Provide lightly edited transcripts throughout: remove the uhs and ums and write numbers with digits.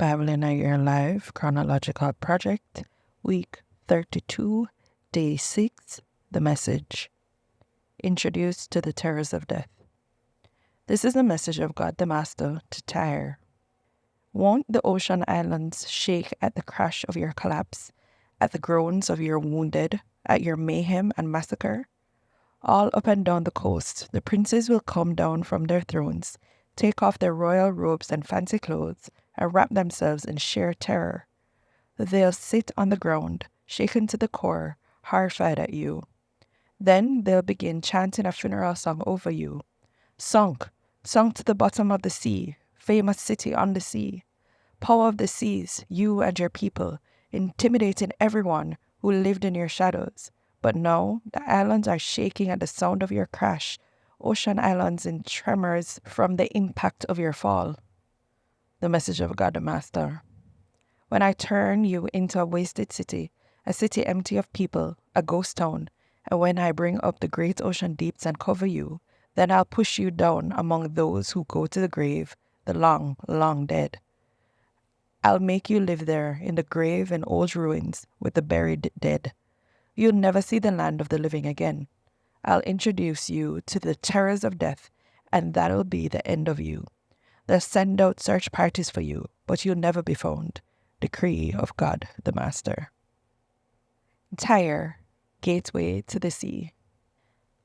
Bible in a Year Live, Chronological Project, Week 32, Day 6, The Message. Introduced to the Terrors of Death. This is the message of God the Master to Tyre. Won't the ocean islands shake at the crash of your collapse, at the groans of your wounded, at your mayhem and massacre? All up and down the coast, the princes will come down from their thrones, take off their royal robes and fancy clothes, and wrap themselves in sheer terror. They'll sit on the ground, shaken to the core, horrified at you. Then they'll begin chanting a funeral song over you. Sunk to the bottom of the sea, famous city on the sea. Power of the seas, you and your people, intimidating everyone who lived in your shadows. But now the islands are shaking at the sound of your crash, ocean islands in tremors from the impact of your fall. The message of God the Master. When I turn you into a wasted city, a city empty of people, a ghost town, and when I bring up the great ocean deeps and cover you, then I'll push you down among those who go to the grave, the long, long dead. I'll make you live there in the grave and old ruins with the buried dead. You'll never see the land of the living again. I'll introduce you to the terrors of death, and that'll be the end of you. They'll send out search parties for you, but you'll never be found. Decree of God the Master. Tyre, gateway to the sea.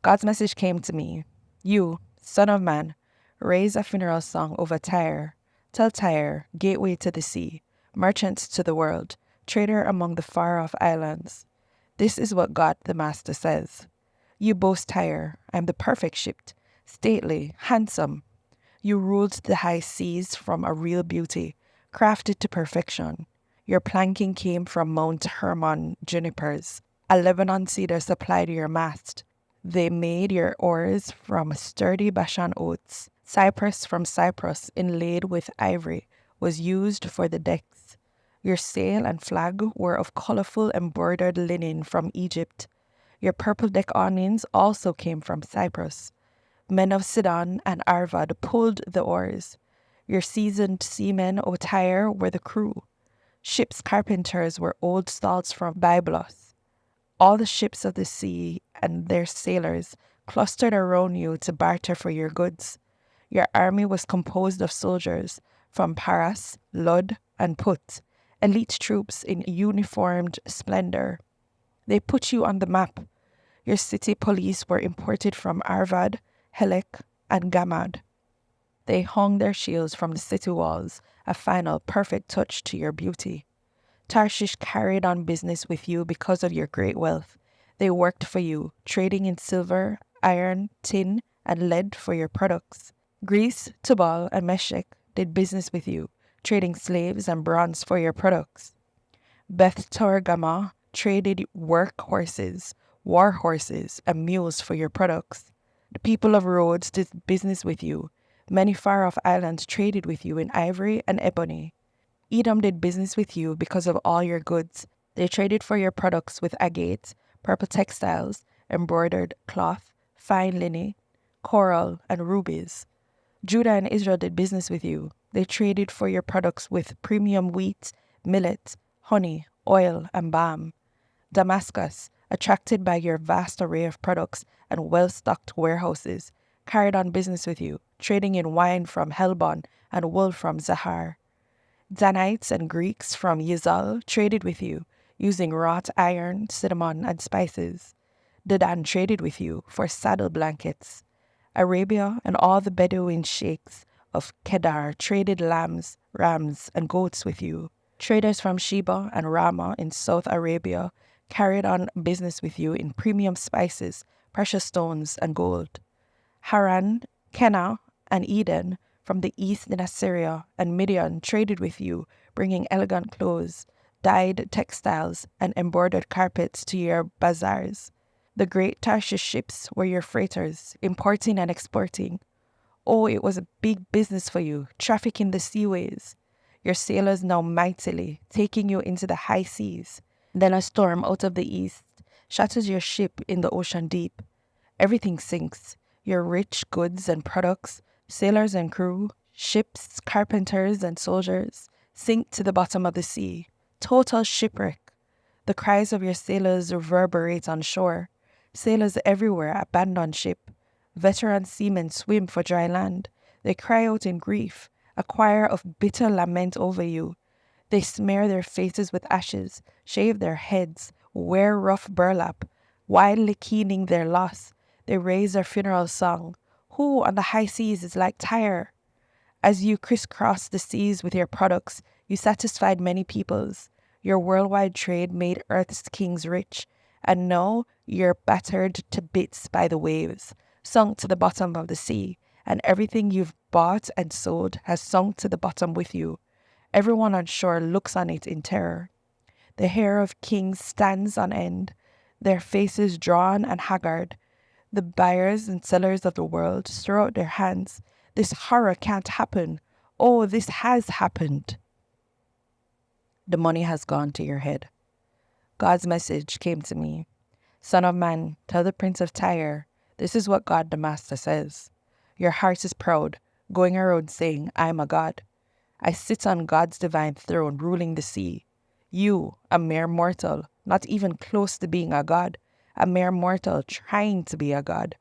God's message came to me. You, son of man, raise a funeral song over Tyre. Tell Tyre, gateway to the sea, merchant to the world, trader among the far-off islands. This is what God the Master says. You boast, Tyre, I am the perfect ship, stately, handsome. You ruled the high seas from a real beauty, crafted to perfection. Your planking came from Mount Hermon junipers. A Lebanon cedar supplied your mast. They made your oars from sturdy Bashan oats. Cypress from Cyprus, inlaid with ivory, was used for the decks. Your sail and flag were of colorful embroidered linen from Egypt. Your purple deck awnings also came from Cyprus. Men of Sidon and Arvad pulled the oars. Your seasoned seamen, O Tyre, were the crew. Ship's carpenters were old stalls from Byblos. All the ships of the sea and their sailors clustered around you to barter for your goods. Your army was composed of soldiers from Paras, Lud, and Put, elite troops in uniformed splendor. They put you on the map. Your city police were imported from Arvad, Helek, and Gamad. They hung their shields from the city walls, a final, perfect touch to your beauty. Tarshish carried on business with you because of your great wealth. They worked for you, trading in silver, iron, tin, and lead for your products. Greece, Tubal, and Meshech did business with you, trading slaves and bronze for your products. Beth Togarmah traded work horses, war horses, and mules for your products. The people of Rhodes did business with you. Many far-off islands traded with you in ivory and ebony. Edom did business with you because of all your goods. They traded for your products with agates, purple textiles, embroidered cloth, fine linen, coral, and rubies. Judah and Israel did business with you. They traded for your products with premium wheat, millet, honey, oil, and balm. Damascus, attracted by your vast array of products and well-stocked warehouses, carried on business with you, trading in wine from Helbon and wool from Zahar. Danites and Greeks from Yizal traded with you, using wrought iron, cinnamon, and spices. Dedan traded with you for saddle blankets. Arabia and all the Bedouin sheikhs of Kedar traded lambs, rams, and goats with you. Traders from Sheba and Ramah in South Arabia carried on business with you in premium spices, precious stones, and gold. Haran, Kenah, and Eden from the east in Assyria and Midian traded with you, bringing elegant clothes, dyed textiles, and embroidered carpets to your bazaars. The great Tarshish ships were your freighters, importing and exporting. Oh, it was a big business for you, trafficking the seaways. Your sailors now mightily, taking you into the high seas. Then a storm out of the east shatters your ship in the ocean deep. Everything sinks. Your rich goods and products, sailors and crew, ships, carpenters and soldiers, sink to the bottom of the sea. Total shipwreck. The cries of your sailors reverberate on shore. Sailors everywhere abandon ship. Veteran seamen swim for dry land. They cry out in grief, a choir of bitter lament over you. They smear their faces with ashes, shave their heads, wear rough burlap, wildly keening their loss. They raise their funeral song. Who on the high seas is like Tyre? As you crisscross the seas with your products, you satisfied many peoples. Your worldwide trade made Earth's kings rich, and now you're battered to bits by the waves, sunk to the bottom of the sea, and everything you've bought and sold has sunk to the bottom with you. Everyone on shore looks on it in terror. The hair of kings stands on end, their faces drawn and haggard. The buyers and sellers of the world throw out their hands. This horror can't happen. Oh, this has happened. The money has gone to your head. God's message came to me. Son of man, tell the prince of Tyre, this is what God the Master says. Your heart is proud, going around saying, I am a God. I sit on God's divine throne, ruling the sea. You, a mere mortal, not even close to being a God, a mere mortal trying to be a God.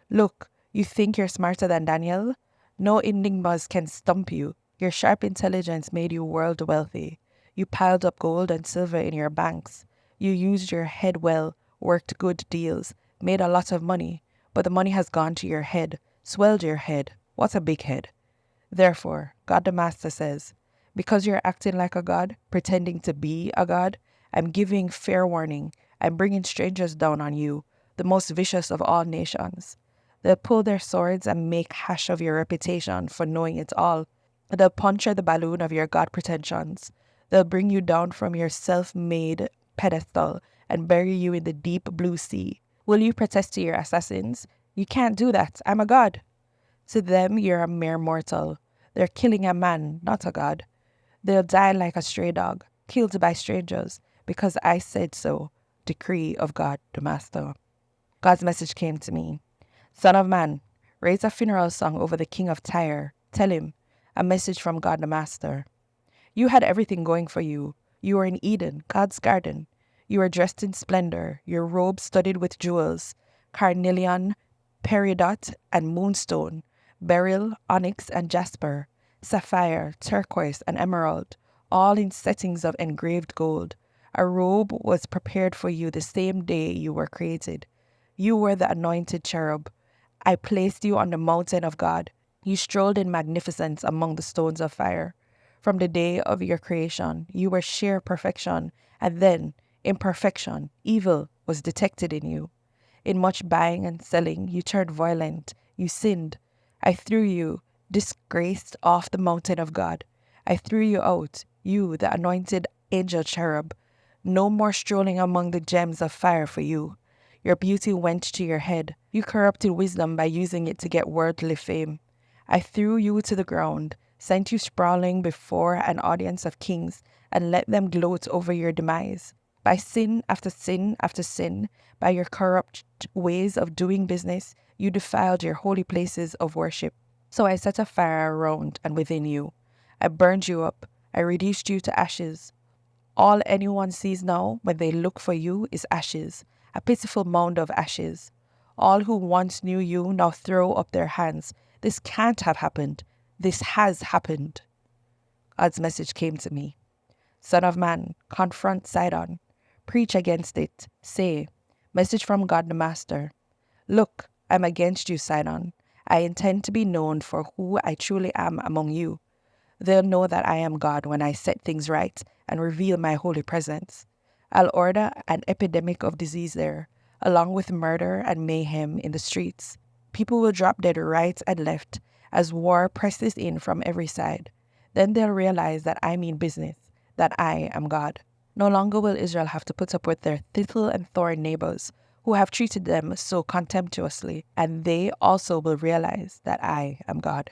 Look, you think you're smarter than Daniel? No enigmas can stump you. Your sharp intelligence made you world wealthy. You piled up gold and silver in your banks. You used your head well, worked good deals, made a lot of money, but the money has gone to your head, swelled your head. What a big head. Therefore, God the Master says, because you're acting like a God, pretending to be a God, I'm giving fair warning. I'm bringing strangers down on you, the most vicious of all nations. They'll pull their swords and make hash of your reputation for knowing it all. They'll puncture the balloon of your God pretensions. They'll bring you down from your self-made pedestal and bury you in the deep blue sea. Will you protest to your assassins? You can't do that. I'm a God. To them, you're a mere mortal. They're killing a man, not a God. They'll die like a stray dog, killed by strangers, because I said so. Decree of God the Master. God's message came to me. Son of man, raise a funeral song over the king of Tyre. Tell him, a message from God the Master. You had everything going for you. You were in Eden, God's garden. You were dressed in splendor, your robe studded with jewels, carnelian, peridot, and moonstone, beryl, onyx, and jasper, sapphire, turquoise, and emerald, all in settings of engraved gold. A robe was prepared for you the same day you were created. You were the anointed cherub. I placed you on the mountain of God. You strolled in magnificence among the stones of fire. From the day of your creation, you were sheer perfection, and then, imperfection, evil was detected in you. In much buying and selling, you turned violent. You sinned. I threw you, disgraced, off the mountain of God. I threw you out, you, the anointed angel cherub. No more strolling among the gems of fire for you. Your beauty went to your head. You corrupted wisdom by using it to get worldly fame. I threw you to the ground, sent you sprawling before an audience of kings, and let them gloat over your demise. By sin after sin after sin, by your corrupt ways of doing business, you defiled your holy places of worship. So I set a fire around and within you. I burned you up. I reduced you to ashes. All anyone sees now when they look for you is ashes, a pitiful mound of ashes. All who once knew you now throw up their hands. This can't have happened. This has happened. God's message came to me. Son of man, confront Sidon. Preach against it. Say, message from God the Master. Look, I'm against you, Sidon. I intend to be known for who I truly am among you. They'll know that I am God when I set things right and reveal my holy presence. I'll order an epidemic of disease there, along with murder and mayhem in the streets. People will drop dead right and left as war presses in from every side. Then they'll realize that I mean business, that I am God. No longer will Israel have to put up with their thistle and thorn neighbors who have treated them so contemptuously, and they also will realize that I am God.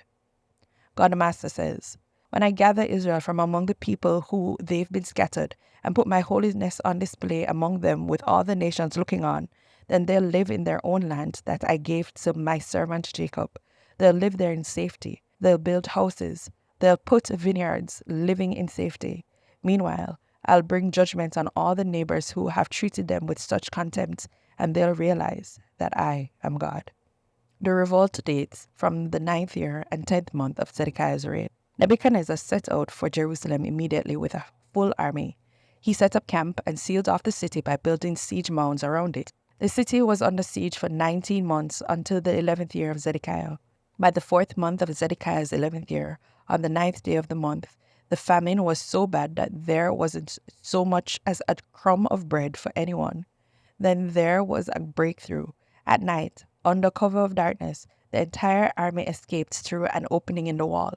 God the Master says, when I gather Israel from among the people who they've been scattered, and put my holiness on display among them with all the nations looking on, then they'll live in their own land that I gave to my servant Jacob. They'll live there in safety. They'll build houses. They'll put vineyards living in safety. Meanwhile, I'll bring judgment on all the neighbors who have treated them with such contempt, and they'll realize that I am God. The revolt dates from the 9th year and 10th month of Zedekiah's reign. Nebuchadnezzar set out for Jerusalem immediately with a full army. He set up camp and sealed off the city by building siege mounds around it. The city was under siege for 19 months until the 11th year of Zedekiah. By the 4th month of Zedekiah's 11th year, on the 9th day of the month, the famine was so bad that there wasn't so much as a crumb of bread for anyone. Then there was a breakthrough. At night, under cover of darkness, the entire army escaped through an opening in the wall.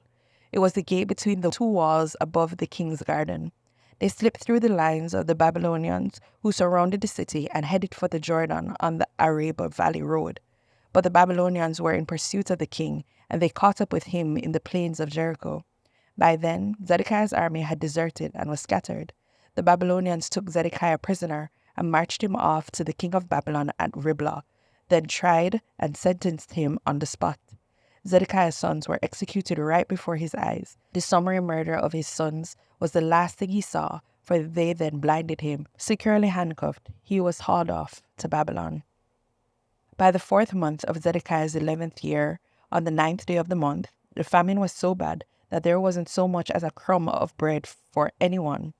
It was the gate between the two walls above the king's garden. They slipped through the lines of the Babylonians who surrounded the city and headed for the Jordan on the Araba Valley Road. But the Babylonians were in pursuit of the king, and they caught up with him in the plains of Jericho. By then, Zedekiah's army had deserted and was scattered. The Babylonians took Zedekiah prisoner and marched him off to the king of Babylon at Riblah, then tried and sentenced him on the spot. Zedekiah's sons were executed right before his eyes. The summary murder of his sons was the last thing he saw, for they then blinded him. Securely handcuffed, he was hauled off to Babylon. By the 4th month of Zedekiah's 11th year, on the 9th day of the month, the famine was so bad that there wasn't so much as a crumb of bread for anyone.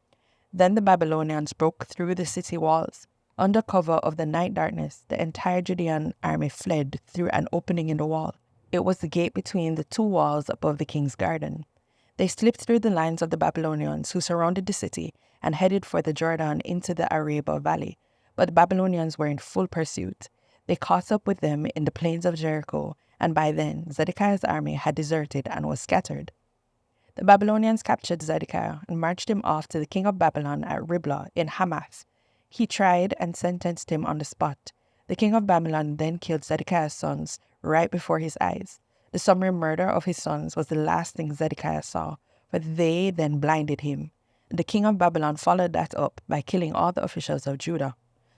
Then the Babylonians broke through the city walls. Under cover of the night darkness, the entire Judean army fled through an opening in the wall. It was the gate between the two walls above the king's garden. They slipped through the lines of the Babylonians who surrounded the city and headed for the Jordan into the Araba Valley. But the Babylonians were in full pursuit. They caught up with them in the plains of Jericho, and by then Zedekiah's army had deserted and was scattered. The Babylonians captured Zedekiah and marched him off to the king of Babylon at Riblah in Hamath. He tried and sentenced him on the spot. The king of Babylon then killed Zedekiah's sons right before his eyes. The summary murder of his sons was the last thing Zedekiah saw, for they then blinded him. The king of Babylon followed that up by killing all the officials of Judah.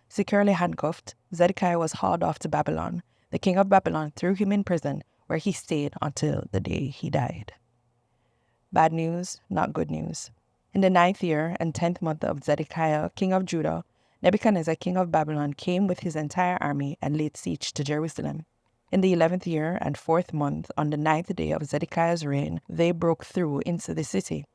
Securely handcuffed, Zedekiah was hauled off to Babylon. The king of Babylon threw him in prison, where he stayed until the day he died. Bad news, not good news. In the 9th year and 10th month of Zedekiah, king of Judah, Nebuchadnezzar, king of Babylon, came with his entire army and laid siege to Jerusalem. In the 11th year and 4th month, on the 9th day of Zedekiah's reign, they broke through into the city.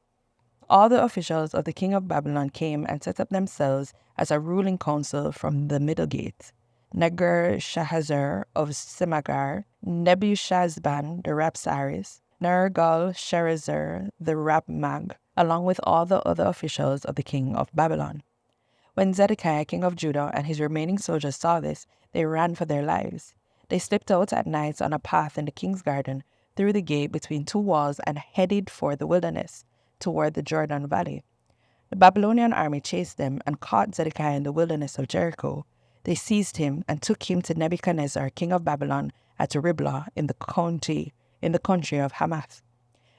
All the officials of the king of Babylon came and set up themselves as a ruling council from the middle gate. Negur-Shahazar of Semagar, Nebuchadnezzar the Rapsaris, Nergal-Sharezer the Rabmag, along with all the other officials of the king of Babylon. When Zedekiah, king of Judah, and his remaining soldiers saw this, they ran for their lives. They slipped out at night on a path in the king's garden, through the gate between two walls, and headed for the wilderness, toward the Jordan Valley. The Babylonian army chased them and caught Zedekiah in the wilderness of Jericho. They seized him and took him to Nebuchadnezzar, king of Babylon, at Riblah in the country of Hamath.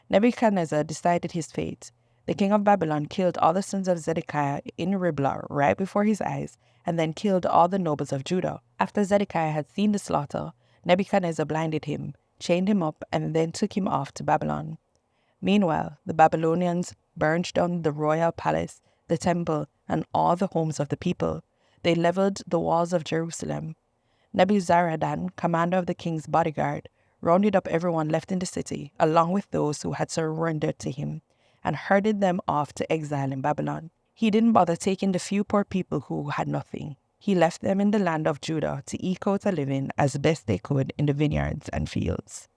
Nebuchadnezzar decided his fate. The king of Babylon killed all the sons of Zedekiah in Riblah right before his eyes, and then killed all the nobles of Judah. After Zedekiah had seen the slaughter, Nebuchadnezzar blinded him, chained him up, and then took him off to Babylon. Meanwhile, the Babylonians burned down the royal palace, the temple, and all the homes of the people. They leveled the walls of Jerusalem. Nebuzaradan, commander of the king's bodyguard, rounded up everyone left in the city, along with those who had surrendered to him, and herded them off to exile in Babylon. He didn't bother taking the few poor people who had nothing. He left them in the land of Judah to eke out a living as best they could in the vineyards and fields.